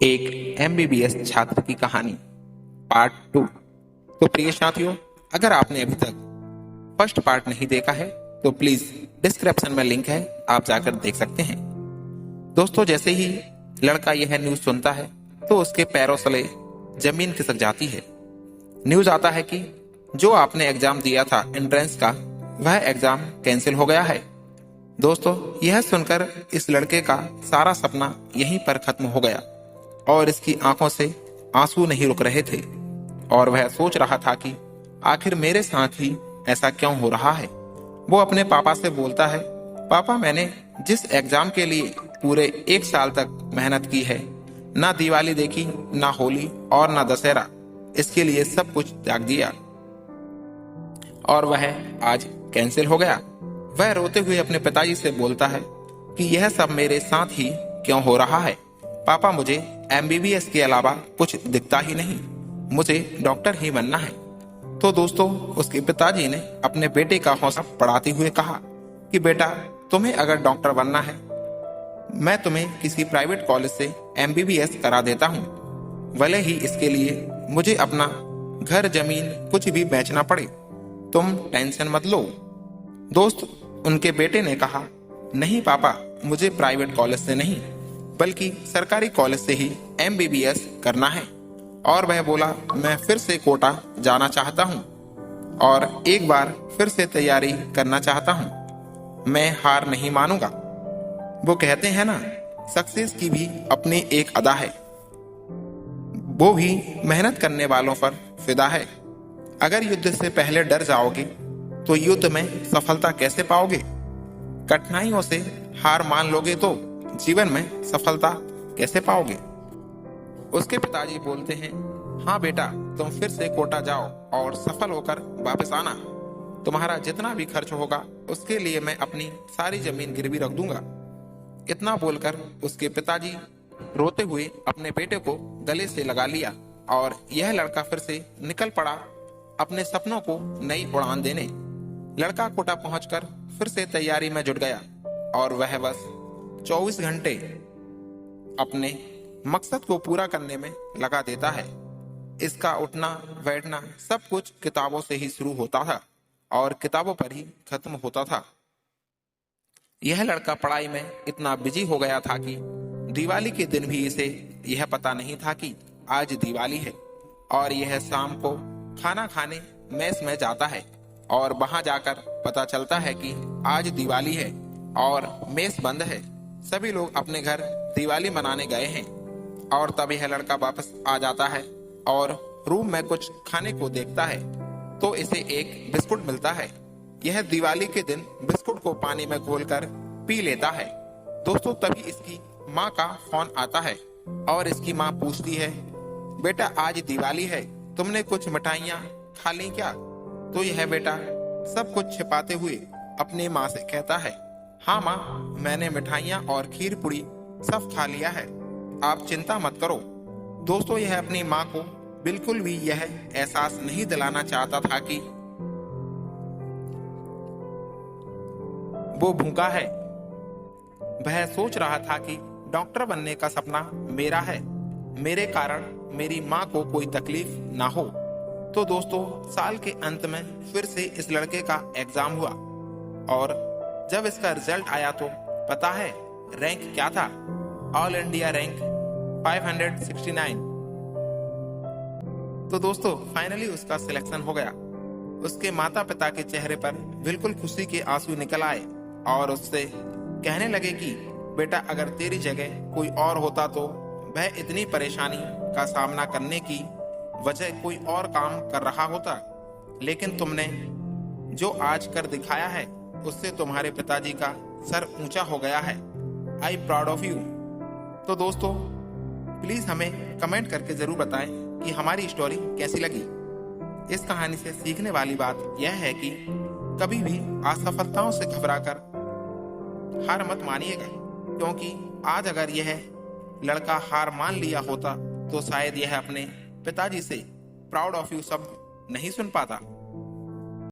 एक एमबीबीएस छात्र की कहानी पार्ट 2। तो प्रिय साथियों, अगर आपने अभी तक फर्स्ट पार्ट नहीं देखा है तो प्लीज डिस्क्रिप्शन में लिंक है, आप जाकर देख सकते हैं। दोस्तों, जैसे ही लड़का यह न्यूज सुनता है तो उसके पैरों तले जमीन खिसक जाती है। न्यूज आता है कि जो आपने एग्जाम दिया था एंट्रेंस का, वह एग्जाम कैंसिल हो गया है। दोस्तों, यह सुनकर इस लड़के का सारा सपना यहीं पर खत्म हो गया और इसकी आंखों से आंसू नहीं रुक रहे थे और वह सोच रहा था कि आखिर मेरे साथ ही ऐसा क्यों हो रहा है। वो अपने पापा से बोलता है, पापा, मैंने जिस एग्जाम के लिए पूरे 1 साल तक मेहनत की है, ना दिवाली देखी, ना होली और ना दशहरा, इसके लिए सब कुछ त्याग दिया और वह आज कैंसिल हो गया। वह रोते हुए अपने पिताजी से बोलता है कि यह सब मेरे साथ ही क्यों हो रहा है। पापा, मुझे एमबीबीएस के अलावा कुछ दिखता ही नहीं, मुझे डॉक्टर ही बनना है। तो दोस्तों, उसके पिताजी ने अपने बेटे का हौसला बढ़ाते हुए कहा कि बेटा, तुम्हें अगर डॉक्टर बनना है, मैं तुम्हें किसी प्राइवेट कॉलेज से एमबीबीएस करा देता हूँ, भले ही इसके लिए मुझे अपना घर जमीन कुछ भी बेचना पड़े, तुम टेंशन मत लो। दोस्त, उनके बेटे ने कहा, नहीं पापा, मुझे प्राइवेट कॉलेज से नहीं बल्कि सरकारी कॉलेज से ही एमबीबीएस करना है। और वह बोला, मैं फिर से कोटा जाना चाहता हूँ और एक बार फिर से तैयारी करना चाहता हूँ, मैं हार नहीं मानूंगा। वो कहते हैं ना, सक्सेस की भी अपनी एक अदा है, वो भी मेहनत करने वालों पर फिदा है। अगर युद्ध से पहले डर जाओगे तो युद्ध में सफलता कैसे पाओगे? कठिनाइयों से हार मान लोगे तो जीवन में सफलता कैसे पाओगे? उसके पिताजी बोलते हैं, हाँ बेटा, तुम फिर से कोटा जाओ और सफल होकर वापस आना। तुम्हारा जितना भी खर्च होगा उसके लिए मैं अपनी सारी जमीन गिरवी रख दूंगा। इतना बोलकर उसके पिताजी रोते हुए अपने बेटे को गले से लगा लिया और यह लड़का फिर से निकल पड़ा अपने सपनों को नई उड़ान देने। लड़का कोटा पहुंचकर फिर से तैयारी में जुट गया और वह बस 24 घंटे अपने मकसद को पूरा करने में लगा देता है। इसका उठना बैठना सब कुछ किताबों से ही शुरू होता था और किताबों पर ही खत्म होता था। यह लड़का पढ़ाई में इतना बिजी हो गया था कि दिवाली के दिन भी इसे यह पता नहीं था कि आज दिवाली है और यह शाम को खाना खाने मेस में जाता है और वहां जाकर पता चलता है कि आज दिवाली है और मेस बंद है। सभी लोग अपने घर दिवाली मनाने गए हैं और तब यह लड़का वापस आ जाता है और रूम में कुछ खाने को देखता है तो इसे एक बिस्कुट मिलता है। यह दिवाली के दिन बिस्कुट को पानी में घोलकर पी लेता है। दोस्तों, तभी इसकी माँ का फोन आता है और इसकी माँ पूछती है, बेटा, आज दिवाली है, तुमने कुछ मिठाइयाँ खा ली क्या? तो यह बेटा सब कुछ छिपाते हुए अपनी माँ से कहता है, हाँ माँ, मैंने मिठाइयाँ और खीर पूरी सब खा लिया है, आप चिंता मत करो। दोस्तों, यह अपनी माँ को बिल्कुल भी यह एहसास नहीं दिलाना चाहता था कि वो भूखा है। वह सोच रहा था कि डॉक्टर बनने का सपना मेरा है, मेरे कारण मेरी माँ को कोई तकलीफ ना हो। तो दोस्तों, साल के अंत में फिर से इस लड़के का एग्जाम हुआ और जब इसका रिजल्ट आया तो पता है रैंक क्या था? All India rank 569। तो दोस्तों, फाइनली उसका सिलेक्शन हो गया। उसके माता पिता के चेहरे पर बिल्कुल खुशी के आंसू निकल आए और उससे कहने लगे कि बेटा, अगर तेरी जगह कोई और होता तो वह इतनी परेशानी का सामना करने की वजह कोई और काम कर रहा होता, लेकिन तुमने जो आज कर दिखाया है उससे तुम्हारे पिताजी का सर ऊंचा हो गया है। I proud of you. तो दोस्तों, प्लीज हमें कमेंट करके जरूर बताएं कि हमारी स्टोरी कैसी लगी। इस कहानी से सीखने वाली बात यह है कि कभी भी असफलताओं से घबराकर हार मत मानिएगा, क्योंकि आज अगर यह लड़का हार मान लिया होता तो शायद यह अपने पिताजी से प्राउड ऑफ यू शब्द नहीं सुन पाता।